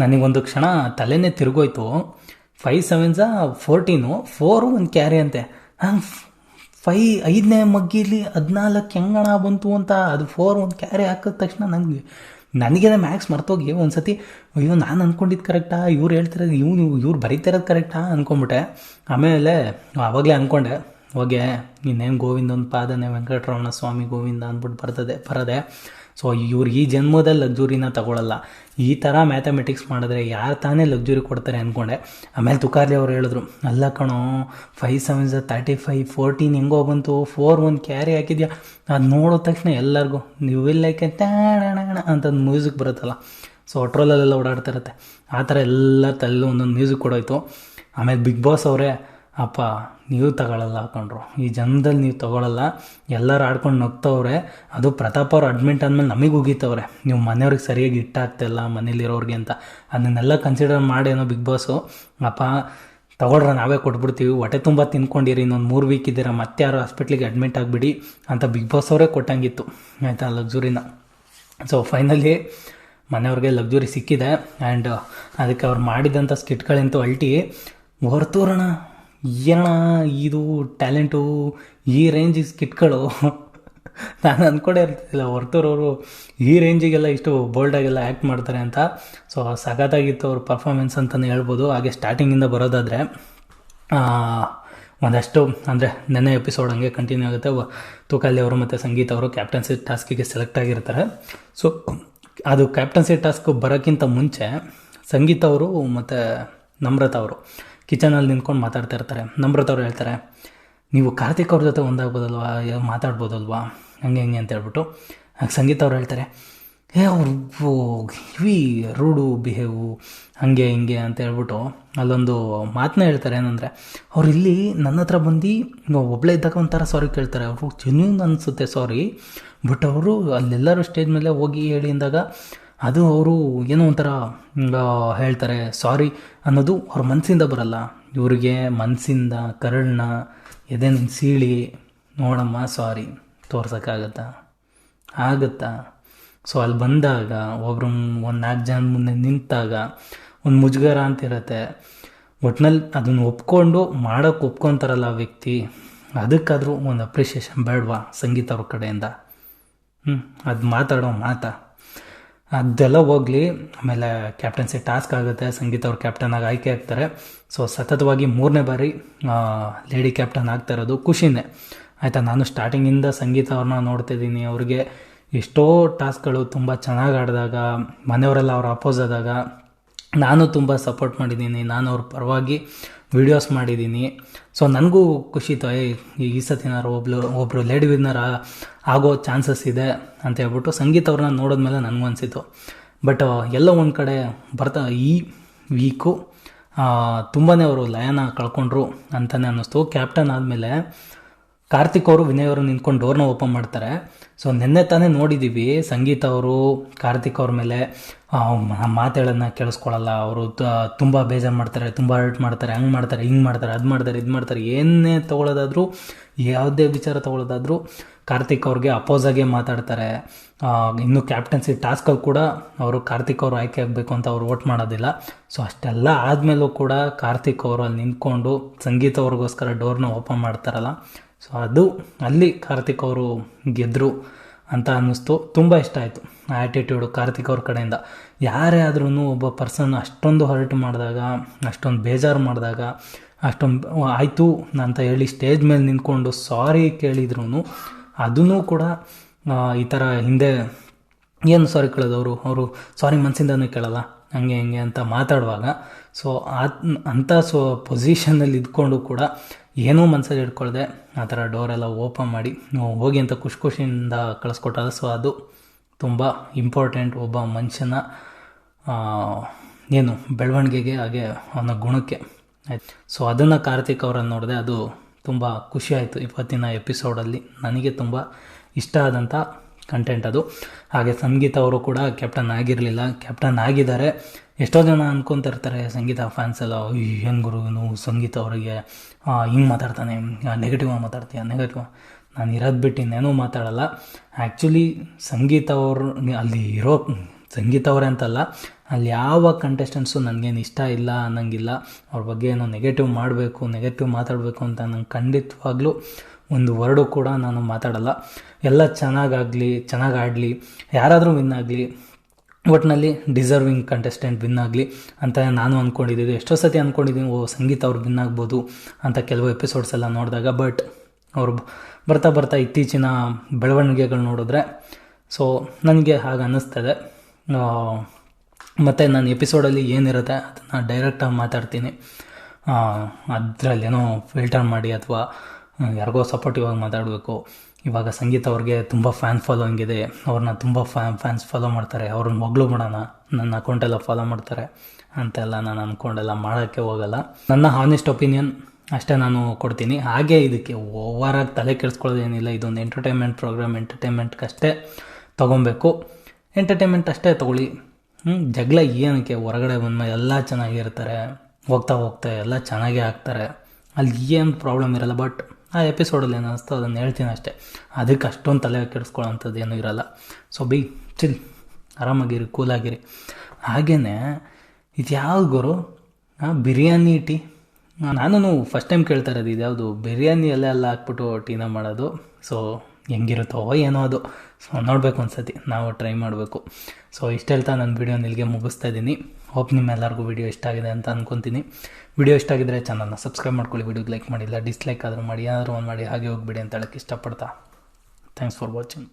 ನನಗೊಂದು ಕ್ಷಣ ತಲೆನೇ ತಿರುಗೋಯ್ತು. 5 7 14, 4 ಒಂದು ಕ್ಯಾರಿ ಅಂತೆ. ನಾನು 5ನೇ ಮಗ್ಗಿಲಿ 14 ಹೆಂಗಣ ಬಂತು ಅಂತ, ಅದು 4 ಒಂದು ಕ್ಯಾರಿ ಹಾಕಿದ ತಕ್ಷಣ ನನಗೇನೆ ಮ್ಯಾಕ್ಸ್ ಮರ್ತೋಗಿ ಒಂದ್ಸತಿ ಅಯ್ಯೋ ನಾನು ಅಂದ್ಕೊಂಡಿದ್ದು ಕರೆಕ್ಟಾ, ಇವ್ರು ಹೇಳ್ತಿರೋದು ಇವ್ರು ಬರೀತಿರೋದು ಕರೆಕ್ಟಾ ಅಂದ್ಕೊಂಬಿಟ್ಟೆ. ಆಮೇಲೆ ಆವಾಗಲೇ ಅಂದ್ಕೊಂಡೆ, ಹೋಗೆ ಇನ್ನೇನು ಗೋವಿಂದೊಂದು ಪಾದನೆ ವೆಂಕಟರಮಣ ಸ್ವಾಮಿ ಗೋವಿಂದ ಅಂದ್ಬಿಟ್ಟು ಬರದೆ. ಸೊ ಇವ್ರು ಈ ಜನ್ಮದಲ್ಲಿ ಲಕ್ಸುರಿನ ತಗೊಳ್ಳಲ್ಲ. ಈ ಥರ ಮ್ಯಾಥಮೆಟಿಕ್ಸ್ ಮಾಡಿದ್ರೆ ಯಾರು ತಾನೇ ಲಕ್ಸುರಿ ಕೊಡ್ತಾರೆ ಅಂದ್ಕೊಂಡೆ. ಆಮೇಲೆ ತುಕಾರ್ಲಿ ಅವ್ರು ಹೇಳಿದ್ರು, ಅಲ್ಲ ಕಣೋ 5 7 35, 14 ಹೆಂಗೋ ಬಂತು, 4 ಒಂದು ಕ್ಯಾರಿ ಹಾಕಿದ್ಯಾ. ಅದು ನೋಡಿದ ತಕ್ಷಣ ಎಲ್ಲರಿಗೂ ನೀವು ಲೈಕ್ ಅಂತ ಮ್ಯೂಸಿಕ್ ಬರುತ್ತಲ್ಲ, ಸೊ ಟ್ರೋಲಲ್ಲೆಲ್ಲ ಓಡಾಡ್ತಾ ಇರುತ್ತೆ, ಆ ಥರ ಎಲ್ಲ ತಲೆಲ್ಲೂ ಒಂದೊಂದು ಮ್ಯೂಸಿಕ್ ಕೊಡೋಯ್ತು. ಆಮೇಲೆ ಬಿಗ್ ಬಾಸ್ ಅವರೇ, ಅಪ್ಪ ನೀವು ತಗೊಳ್ಳಲ್ಲ ಹಾಕೊಂಡ್ರು, ಈ ಜನ್ಮದಲ್ಲಿ ನೀವು ತೊಗೊಳ್ಳಲ್ಲ, ಎಲ್ಲರೂ ಆಡ್ಕೊಂಡು ನಗ್ತವ್ರೆ. ಅದು ಪ್ರತಾಪ್ ಅವ್ರು ಅಡ್ಮಿಟ್ ಆದಮೇಲೆ ನಮಗೆ ಉಗೀತವ್ರೆ, ನೀವು ಮನೆಯವ್ರಿಗೆ ಸರಿಯಾಗಿ ಇಟ್ಟಾಗ್ತಿಲ್ಲ ಮನೇಲಿರೋರಿಗೆ ಅಂತ. ಅದನ್ನೆಲ್ಲ ಕನ್ಸಿಡರ್ ಮಾಡೇನೋ ಬಿಗ್ ಬಾಸು, ಅಪ್ಪ ತಗೊಳ್ರ ನಾವೇ ಕೊಟ್ಬಿಡ್ತೀವಿ, ಹೊಟ್ಟೆ ತುಂಬ ತಿನ್ಕೊಂಡಿರಿ, ಇನ್ನೊಂದು 3 ವೀಕ್ ಇದ್ದೀರಾ, ಮತ್ತೆ ಯಾರು ಹಾಸ್ಪಿಟ್ಲಿಗೆ ಅಡ್ಮಿಟ್ ಆಗಿಬಿಡಿ ಅಂತ ಬಿಗ್ ಬಾಸ್ ಅವರೇ ಕೊಟ್ಟಂಗಿತ್ತು ಆಯಿತಾ ಲಕ್ಸುರಿನ. ಸೊ ಫೈನಲಿ ಮನೆಯವ್ರಿಗೆ ಲಕ್ಸುರಿ ಸಿಕ್ಕಿದೆ. ಆ್ಯಂಡ್ ಅದಕ್ಕೆ ಅವ್ರು ಮಾಡಿದಂಥ ಸ್ಕಿಟ್ಗಳಂತೂ ಹೊರತೂರಣ ಏನಣ್ಣ ಇದು ಟ್ಯಾಲೆಂಟು, ಈ ರೇಂಜಿಗೆ ಸ್ಕಿಟ್ಗಳು ನಾನು ಅಂದ್ಕೊಂಡೇ ಇರ್ತಿಲ್ಲ ಹೊರತೂರವರು ಈ ರೇಂಜಿಗೆಲ್ಲ ಇಷ್ಟು ಬೋಲ್ಡಾಗೆಲ್ಲ ಆ್ಯಕ್ಟ್ ಮಾಡ್ತಾರೆ ಅಂತ. ಸೊ ಸಖತ್ತಾಗಿತ್ತು ಅವ್ರ ಪರ್ಫಾರ್ಮೆನ್ಸ್ ಅಂತಲೇ ಹೇಳ್ಬೋದು. ಹಾಗೆ ಸ್ಟಾರ್ಟಿಂಗಿಂದ ಬರೋದಾದರೆ ಒಂದಷ್ಟು ಅಂದರೆ ನೆನ್ನೆ ಎಪಿಸೋಡ್ ಹಂಗೆ ಕಂಟಿನ್ಯೂ ಆಗುತ್ತೆ. ತುಕಾಲಿ ಅವರು ಮತ್ತು ಸಂಗೀತ ಅವರು ಕ್ಯಾಪ್ಟನ್ಸಿ ಟಾಸ್ಕಿಗೆ ಸೆಲೆಕ್ಟ್ ಆಗಿರ್ತಾರೆ. ಸೊ ಅದು ಕ್ಯಾಪ್ಟನ್ಸಿ ಟಾಸ್ಕ್ ಬರೋಕ್ಕಿಂತ ಮುಂಚೆ ಸಂಗೀತ ಅವರು ಮತ್ತು ನಮ್ರತಾ ಅವರು ಕಿಚನಲ್ಲಿ ನಿಂತ್ಕೊಂಡು ಮಾತಾಡ್ತಾ ಇರ್ತಾರೆ. ನಮ್ರತಾ ಅವ್ರು ಹೇಳ್ತಾರೆ, ನೀವು ಕಾರ್ತಿಕ್ ಅವ್ರ ಜೊತೆ ಒಂದಾಗ್ಬೋದಲ್ವಾ, ಮಾತಾಡ್ಬೋದಲ್ವಾ, ಹಂಗೆ ಹಿಂಗೆ ಅಂತ ಹೇಳ್ಬಿಟ್ಟು. ಸಂಗೀತ ಅವ್ರು ಹೇಳ್ತಾರೆ, ಅವ್ರು ಇವಿ ರೂಡು ಬಿಹೇವು ಹಾಗೆ ಹಿಂಗೆ ಅಂತ ಹೇಳ್ಬಿಟ್ಟು ಅಲ್ಲೊಂದು ಮಾತನ್ನ ಹೇಳ್ತಾರೆ. ಏನಂದರೆ, ಅವ್ರು ಇಲ್ಲಿ ನನ್ನ ಹತ್ರ ಬಂದು ಒಬ್ಬಳೇ ಇದ್ದಾಗ ಒಂಥರ ಸಾರಿ ಕೇಳ್ತಾರೆ, ಅವರು ಜೆನ್ಯೂನ್ ಅನಿಸುತ್ತೆ ಸಾರಿ, ಬಟ್ ಅವರು ಅಲ್ಲೆಲ್ಲರೂ ಸ್ಟೇಜ್ ಮೇಲೆ ಹೋಗಿ ಹೇಳಿ ಅಂದಾಗ ಅದು ಅವರು ಏನೋ ಒಂಥರ ಹೇಳ್ತಾರೆ ಸಾರಿ ಅನ್ನೋದು ಅವ್ರ ಮನಸ್ಸಿಂದ ಬರಲ್ಲ. ಇವ್ರಿಗೆ ಮನಸ್ಸಿಂದ ಕರುಳನ್ನ ಎದೆನ ಸೀಳಿ ನೋಡಮ್ಮ ಸಾರಿ ತೋರ್ಸೋಕ್ಕಾಗತ್ತಾ. ಸೊ ಅಲ್ಲಿ ಬಂದಾಗ ಒಬ್ರು ಒಂದು 4 ಜನ ಮುಂದೆ ನಿಂತಾಗ ಒಂದು ಮುಜುಗರ ಅಂತಿರುತ್ತೆ. ಒಟ್ನಲ್ಲಿ ಅದನ್ನು ಒಪ್ಕೊಂಡು ಮಾಡೋಕ್ಕೆ ಒಪ್ಕೊತಾರಲ್ಲ ಆ ವ್ಯಕ್ತಿ, ಅದಕ್ಕಾದರೂ ಒಂದು ಅಪ್ರಿಷಿಯೇಷನ್ ಬೇಡವಾ ಸಂಗೀತ ಅವ್ರ ಕಡೆಯಿಂದ? ಅದು ಮಾತಾಡೋ ಅದೆಲ್ಲ ಹೋಗಲಿ. ಆಮೇಲೆ ಕ್ಯಾಪ್ಟನ್ಸಿ ಟಾಸ್ಕ್ ಆಗುತ್ತೆ, ಸಂಗೀತ ಅವ್ರು ಕ್ಯಾಪ್ಟನಾಗಿ ಆಯ್ಕೆ ಆಗ್ತಾರೆ. ಸೊ ಸತತವಾಗಿ 3ನೇ ಬಾರಿ ಲೇಡಿ ಕ್ಯಾಪ್ಟನ್ ಆಗ್ತಾ ಇರೋದು ಖುಷಿನೇ ಆಯಿತಾ. ನಾನು ಸ್ಟಾರ್ಟಿಂಗಿಂದ ಸಂಗೀತ ಅವ್ರನ್ನ ನೋಡ್ತಿದ್ದೀನಿ, ಅವ್ರಿಗೆ ಎಷ್ಟೋ ಟಾಸ್ಕ್ಗಳು ತುಂಬ ಚೆನ್ನಾಗಿ ಆಡಿದಾಗ, ಮನೆಯವರೆಲ್ಲ ಅವ್ರ ಅಪೋಸ್ ಆದಾಗ ನಾನು ತುಂಬ ಸಪೋರ್ಟ್ ಮಾಡಿದ್ದೀನಿ, ನಾನು ಅವ್ರ ಪರವಾಗಿ ವೀಡಿಯೋಸ್ ಮಾಡಿದ್ದೀನಿ. ಸೊ ನನಗೂ ಖುಷಿ ಇತ್ತು, ಈ ಸತಿನಾರು ಒಬ್ಬರು ಲೇಡಿ ವಿನ್ನರ್ ಆಗೋ ಚಾನ್ಸಸ್ ಇದೆ ಅಂತ ಹೇಳ್ಬಿಟ್ಟು ಸಂಗೀತ ಅವ್ರನ್ನ ನೋಡಿದ್ಮೇಲೆ ನನಗೂ ಅನಿಸಿತು. ಬಟ್ ಎಲ್ಲೋ ಒಂದು ಕಡೆ ಈ ವೀಕು ತುಂಬಾ ಅವರು ಲಯನ ಕಳ್ಕೊಂಡ್ರು ಅಂತಲೇ ಅನ್ನಿಸ್ತು. ಕ್ಯಾಪ್ಟನ್ ಆದಮೇಲೆ ಕಾರ್ತಿಕ್ ಅವರು ವಿನಯ್ ಅವರು ನಿಂತ್ಕೊಂಡು ಡೋರ್ನ ಓಪನ್ ಮಾಡ್ತಾರೆ. ಸೊ ನಿನ್ನೆ ತಾನೇ ನೋಡಿದ್ದೀವಿ ಸಂಗೀತ ಅವರು ಕಾರ್ತಿಕ್ ಅವ್ರ ಮೇಲೆ ಮಾತುಗಳನ್ನ ಕೇಳಿಸ್ಕೊಳ್ಳಲ್ಲ, ಅವರು ತುಂಬ ಬೇಜಾರು ಮಾಡ್ತಾರೆ, ತುಂಬ ಹರ್ಟ್ ಮಾಡ್ತಾರೆ, ಹಂಗೆ ಮಾಡ್ತಾರೆ, ಹಿಂಗೆ ಮಾಡ್ತಾರೆ, ಅದು ಮಾಡ್ತಾರೆ, ಇದು ಮಾಡ್ತಾರೆ, ಏನೇ ತೊಗೊಳೋದಾದರೂ ಯಾವುದೇ ವಿಚಾರ ತೊಗೊಳೋದಾದರೂ ಕಾರ್ತಿಕ್ ಅವ್ರಿಗೆ ಅಪೋಸಾಗೇ ಮಾತಾಡ್ತಾರೆ. ಇನ್ನು ಕ್ಯಾಪ್ಟನ್ಸಿ ಟಾಸ್ಕಲ್ಲಿ ಕೂಡ ಅವರು ಕಾರ್ತಿಕ್ ಅವರು ಆಯ್ಕೆ ಆಗಬೇಕು ಅಂತ ಅವ್ರು ವೋಟ್ ಮಾಡೋದಿಲ್ಲ. ಸೊ ಅಷ್ಟೆಲ್ಲ ಆದಮೇಲೂ ಕೂಡ ಕಾರ್ತಿಕ್ ಅವರು ಅಲ್ಲಿ ನಿಂತ್ಕೊಂಡು ಸಂಗೀತ ಅವ್ರಿಗೋಸ್ಕರ ಡೋರ್ನ ಓಪನ್ ಮಾಡ್ತಾರಲ್ಲ, ಸೊ ಅದು ಅಲ್ಲಿ ಕಾರ್ತಿಕ್ ಅವರು ಗೆದ್ದರು ಅಂತ ಅನ್ನಿಸ್ತು. ತುಂಬ ಇಷ್ಟ ಆಯಿತು ಆ್ಯಟಿಟ್ಯೂಡು ಕಾರ್ತಿಕ್ ಅವ್ರ ಕಡೆಯಿಂದ. ಯಾರೇ ಆದ್ರೂ ಒಬ್ಬ ಪರ್ಸನ್ ಅಷ್ಟೊಂದು ಹರ್ಟ್ ಮಾಡಿದಾಗ, ಅಷ್ಟೊಂದು ಬೇಜಾರು ಮಾಡಿದಾಗ, ಅಷ್ಟೊಂದು ಆಯಿತು ಅಂತ ಹೇಳಿ ಸ್ಟೇಜ್ ಮೇಲೆ ನಿಂತ್ಕೊಂಡು ಸಾರಿ ಕೇಳಿದ್ರು ಅದೂ ಕೂಡ ಈ ಥರ ಹಿಂದೆ ಏನು ಸಾರಿ ಕೇಳೋದವರು, ಅವರು ಸಾರಿ ಮನಸ್ಸಿಂದನೂ ಕೇಳಲ್ಲ, ಹಂಗೆ ಹಿಂಗೆ ಅಂತ ಮಾತಾಡುವಾಗ, ಸೊ ಅಂಥ ಪೊಸಿಷನ್ನಲ್ಲಿ ಇದ್ಕೊಂಡು ಕೂಡ ಏನೂ ಮನಸ್ಸಲ್ಲಿ ಇಟ್ಕೊಳ್ದೆ ಆ ಥರ ಡೋರೆಲ್ಲ ಓಪನ್ ಮಾಡಿ ಹೋಗಿ ಅಂತ ಖುಷಿಯಿಂದ ಕಳಿಸ್ಕೊಟ್ಟಾಗ, ಸೊ ಅದು ತುಂಬ ಇಂಪಾರ್ಟೆಂಟ್ ಒಬ್ಬ ಮನುಷ್ಯನ ಏನು ಬೆಳವಣಿಗೆಗೆ, ಹಾಗೆ ಅವನ ಗುಣಕ್ಕೆ ಆಯ್ತು. ಸೊ ಅದನ್ನು ಕಾರ್ತಿಕ್ ಅವರನ್ನು ನೋಡಿದೆ, ಅದು ತುಂಬ ಖುಷಿಯಾಯಿತು. ಇವತ್ತಿನ ಎಪಿಸೋಡಲ್ಲಿ ನನಗೆ ತುಂಬ ಇಷ್ಟ ಆದಂಥ ಕಂಟೆಂಟ್ ಅದು. ಹಾಗೆ ಸಂಗೀತ ಅವರು ಕೂಡ ಕ್ಯಾಪ್ಟನ್ ಆಗಿರಲಿಲ್ಲ, ಕ್ಯಾಪ್ಟನ್ ಆಗಿದ್ದಾರೆ. ಎಷ್ಟೋ ಜನ ಅಂದ್ಕೊತಿರ್ತಾರೆ ಸಂಗೀತ ಫ್ಯಾನ್ಸ್ ಎಲ್ಲ, ಏನು ಗುರು ಸಂಗೀತ ಅವರಿಗೆ ಹಿಂಗೆ ಮಾತಾಡ್ತಾನೆ, ನೆಗೆಟಿವ್ ಮಾತಾಡ್ತೀಯ, ನೆಗೆಟಿವ್. ನಾನು ಇರೋದು ಬಿಟ್ಟು ಇನ್ನೇನೂ ಮಾತಾಡಲ್ಲ. ಆ್ಯಕ್ಚುಲಿ ಸಂಗೀತ ಅವರು ಅಲ್ಲಿ ಇರೋ ಸಂಗೀತ ಅವರೇ ಅಂತಲ್ಲ, ಅಲ್ಲಿ ಯಾವ ಕಂಟೆಸ್ಟೆಂಟ್ಸು ನನಗೇನು ಇಷ್ಟ ಇಲ್ಲ ಅನ್ನಂಗಿಲ್ಲ. ಅವ್ರ ಬಗ್ಗೆ ಏನೋ ನೆಗೆಟಿವ್ ಮಾಡಬೇಕು, ನೆಗೆಟಿವ್ ಮಾತಾಡಬೇಕು ಅಂತ ನಂಗೆ ಖಂಡಿತವಾಗ್ಲೂ ಒಂದು ವರ್ಡು ಕೂಡ ನಾನು ಮಾತಾಡಲ್ಲ. ಎಲ್ಲ ಚೆನ್ನಾಗಿ ಆಡಲಿ, ಯಾರಾದರೂ ವಿನ್ ಆಗಲಿ, ಒಟ್ಟಿನಲ್ಲಿ ಡಿಸರ್ವಿಂಗ್ ಕಂಟೆಸ್ಟೆಂಟ್ ವಿನ್ ಆಗಲಿ ಅಂತ ನಾನು ಅಂದ್ಕೊಂಡಿದ್ದೀನಿ. ಎಷ್ಟೋ ಸತಿ ಅಂದ್ಕೊಂಡಿದ್ದೀನಿ ಸಂಗೀತ ಅವ್ರು ವಿನ್ ಆಗ್ಬೋದು ಅಂತ ಕೆಲವು ಎಪಿಸೋಡ್ಸ್ ಎಲ್ಲ ನೋಡಿದಾಗ. ಬಟ್ ಅವರು ಬರ್ತಾ ಇತ್ತೀಚಿನ ಬೆಳವಣಿಗೆಗಳು ನೋಡಿದ್ರೆ ಸೊ ನನಗೆ ಹಾಗೆ ಅನ್ನಿಸ್ತದೆ. ಮತ್ತು ನಾನು ಎಪಿಸೋಡಲ್ಲಿ ಏನಿರುತ್ತೆ ಅದನ್ನು ಡೈರೆಕ್ಟಾಗಿ ಮಾತಾಡ್ತೀನಿ. ಅದರಲ್ಲೇನೋ ಫಿಲ್ಟರ್ ಮಾಡಿ ಅಥವಾ ಯಾರಿಗೋ ಸಪೋರ್ಟಿವ್ ಆಗಿ ಮಾತಾಡಬೇಕು. ಇವಾಗ ಸಂಗೀತ ಅವ್ರಿಗೆ ತುಂಬ ಫ್ಯಾನ್ ಫಾಲೋಯಿಂಗ್ ಇದೆ, ಅವ್ರನ್ನ ತುಂಬ ಫ್ಯಾನ್ಸ್ ಫಾಲೋ ಮಾಡ್ತಾರೆ, ಅವ್ರನ್ನ ಹೊಗಳು ಮಾಡೋಣ, ನನ್ನ ಅಕೌಂಟೆಲ್ಲ ಫಾಲೋ ಮಾಡ್ತಾರೆ ಅಂತೆಲ್ಲ ನಾನು ಅಂದ್ಕೊಂಡೆಲ್ಲ ಮಾಡೋಕ್ಕೆ ಹೋಗಲ್ಲ. ನನ್ನ ಹಾನೆಸ್ಟ್ ಒಪಿನಿಯನ್ ಅಷ್ಟೇ ನಾನು ಕೊಡ್ತೀನಿ. ಹಾಗೆ ಇದಕ್ಕೆ ಓವರಾಗಿ ತಲೆ ಕೆಡಿಸ್ಕೊಳ್ಳೋದೇನಿಲ್ಲ. ಇದೊಂದು ಎಂಟರ್ಟೈನ್ಮೆಂಟ್ ಪ್ರೋಗ್ರಾಮ್, ಎಂಟರ್ಟೈನ್ಮೆಂಟ್ಗಷ್ಟೇ ತೊಗೊಬೇಕು, ಎಂಟರ್ಟೈನ್ಮೆಂಟ್ ಅಷ್ಟೇ ತೊಗೊಳ್ಳಿ. ಜಗಳ ಏನಕ್ಕೆ? ಹೊರಗಡೆ ಬಂದಮೇಲೆ ಎಲ್ಲ ಚೆನ್ನಾಗಿರ್ತಾರೆ, ಹೋಗ್ತಾ ಎಲ್ಲ ಚೆನ್ನಾಗೇ ಆಗ್ತಾರೆ, ಅಲ್ಲಿ ಏನು ಪ್ರಾಬ್ಲಮ್ ಇರಲ್ಲ. ಬಟ್ ಆ ಎಪಿಸೋಡಲ್ಲಿ ಏನು ಅನಿಸ್ತೋ ಅದನ್ನು ಹೇಳ್ತೀನಿ ಅಷ್ಟೇ. ಅದಕ್ಕೆ ಅಷ್ಟೊಂದು ತಲೆ ಕೆಡಿಸ್ಕೊಳ್ಳೋಂಥದ್ದು ಏನೂ ಇರಲ್ಲ. ಸೊ ಚಿಲ್, ಆರಾಮಾಗಿರಿ, ಕೂಲಾಗಿರಿ. ಹಾಗೆಯೇ ಇದು ಯಾವ್ದು ಗುರು ಬಿರಿಯಾನಿ ಟೀ? ನಾನು ಫಸ್ಟ್ ಟೈಮ್ ಕೇಳ್ತಾ ಇರೋದು ಇದ್ಯಾವುದು ಬಿರಿಯಾನಿ ಎಲ್ಲ ಹಾಕ್ಬಿಟ್ಟು ಟೀನ ಮಾಡೋದು. ಸೊ ಹೆಂಗಿರುತ್ತೋ ಏನೋ ಅದು. ಸೊ ನೋಡಬೇಕು ಒಂದ್ಸತಿ, ನಾವು ಟ್ರೈ ಮಾಡಬೇಕು. ಸೊ ಇಷ್ಟು ಹೇಳ್ತಾ ನನ್ನ ವೀಡಿಯೋನ ಇಲ್ಲಿಗೆ ಮುಗಿಸ್ತಾ ಇದ್ದೀನಿ. ಹೋಪ್ ನಿಮ್ಮೆಲ್ಲರಿಗೂ ವೀಡಿಯೋ ಇಷ್ಟ ಆಗಿದೆ ಅಂತ ಅಂದ್ಕೊತೀನಿ. ವಿಡಿಯೋ ಇಷ್ಟ ಆಗಿದ್ದರೆ ಚಾನಲ್ನ ಸಬ್ಸ್ಕ್ರೈಬ್ ಮಾಡ್ಕೊಳ್ಳಿ, ವಿಡಿಯೋಗೆ ಲೈಕ್ ಮಾಡಿಲ್ಲ ಡಿಸ್ಲೈಕ್ ಆದರೂ ಮಾಡಿ, ಏನಾದರೂ ಒಂದು ಮಾಡಿ ಹಾಗೆ ಹೋಗ್ಬಿಡಿ ಅಂತ ಹೇಳೋಕ್ಕೆ ಇಷ್ಟಪಡ್ತಾ ಥ್ಯಾಂಕ್ಸ್ ಫಾರ್ ವಾಚಿಂಗ್.